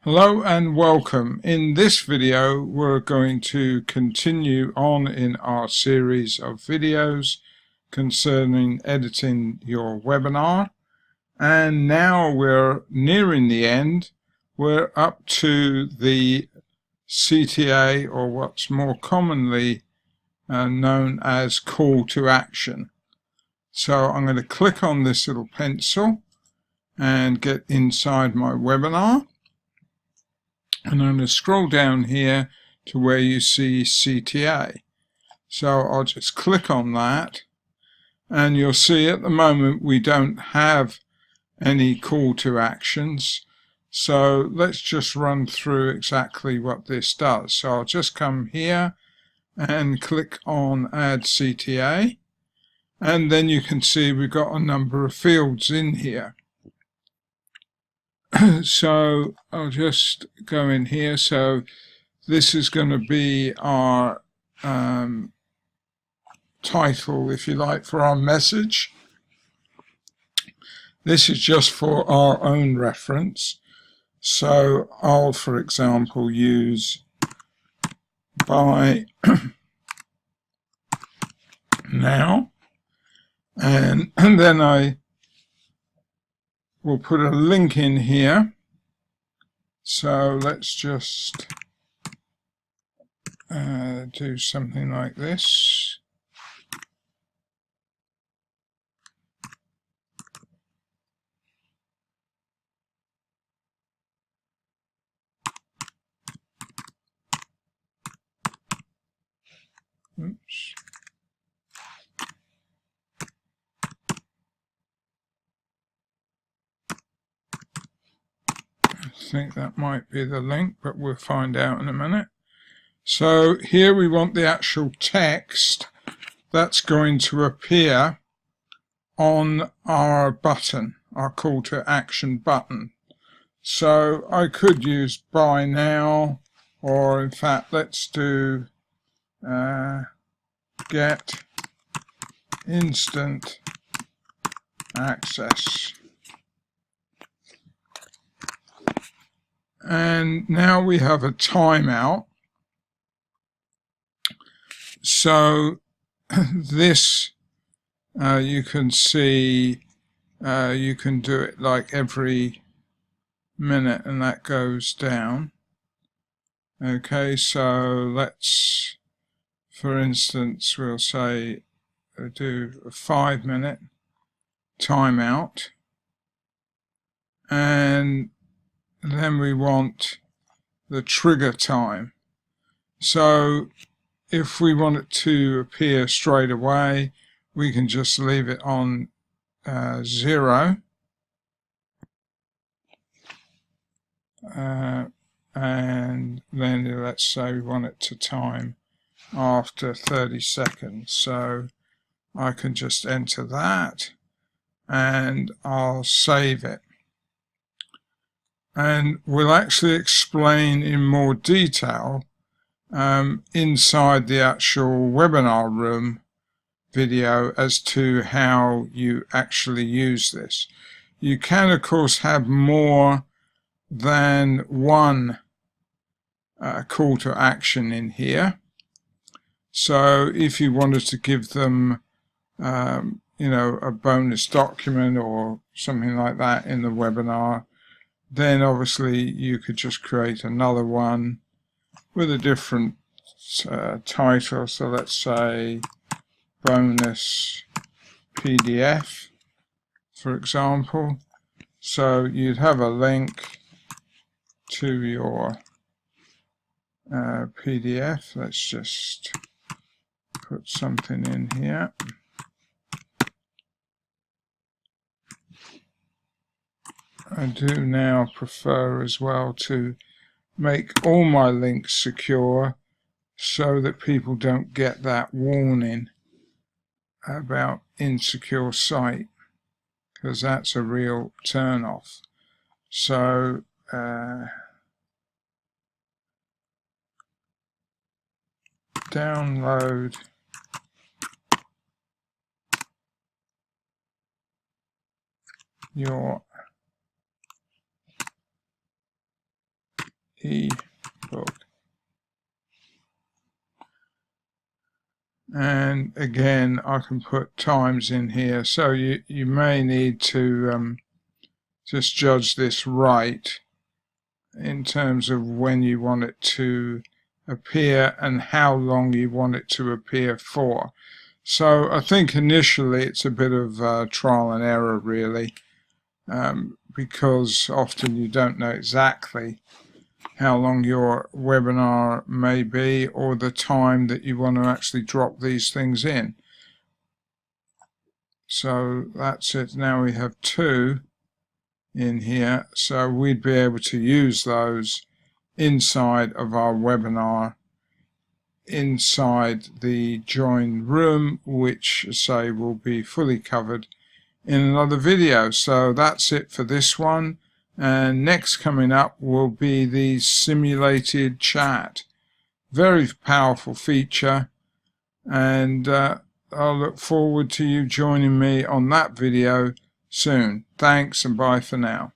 Hello and welcome. In this video we're going to continue on in our series of videos concerning editing your webinar, and now we're nearing the end. We're up to the CTA, or what's more commonly known as call to action. So I'm going to click on this little pencil and get inside my webinar. And I'm going to scroll down here to where you see CTA. So I'll just click on that, and you'll see at the moment we don't have any call to actions. So let's just run through exactly what this does. So I'll just come here and click on Add CTA, and then you can see we've got a number of fields in here. So I'll just go in here. So this is going to be our title, if you like, for our message. This is just for our own reference. So I'll, for example, use buy now, and then I will put a link in here. So let's just do something like this. Oops. I think that might be the link, but we'll find out in a minute. So here we want the actual text that's going to appear on our button, our call to action button. So I could use buy now, or in fact let's do get instant access. And now we have a timeout. So this you can see you can do it like every minute, and that goes down. Okay, so let's, for instance, we'll say do a 5-minute timeout, and then we want the trigger time. So if we want it to appear straight away, we can just leave it on 0, and then let's say we want it to time after 30 seconds. So I can just enter that and I'll save it. And we'll actually explain in more detail inside the actual webinar room video as to how you actually use this. You can of course have more than one call to action in here. So if you wanted to give them you know, a bonus document or something like that in the webinar, then obviously you could just create another one with a different title. So let's say bonus PDF, for example. So you'd have a link to your PDF. Let's just put something in here. I do now prefer as well to make all my links secure so that people don't get that warning about insecure site, because that's a real turn off. So download your ebook. And again, I can put times in here, so you may need to just judge this right in terms of when you want it to appear and how long you want it to appear for. So I think initially it's a bit of trial and error really, because often you don't know exactly how long your webinar may be or the time that you want to actually drop these things in. So that's it. Now we have 2 in here, so we'd be able to use those inside of our webinar, inside the join room, which say will be fully covered in another video. So that's it for this one, and next coming up will be the simulated chat. Very powerful feature, and I'll look forward to you joining me on that video soon. Thanks and bye for now.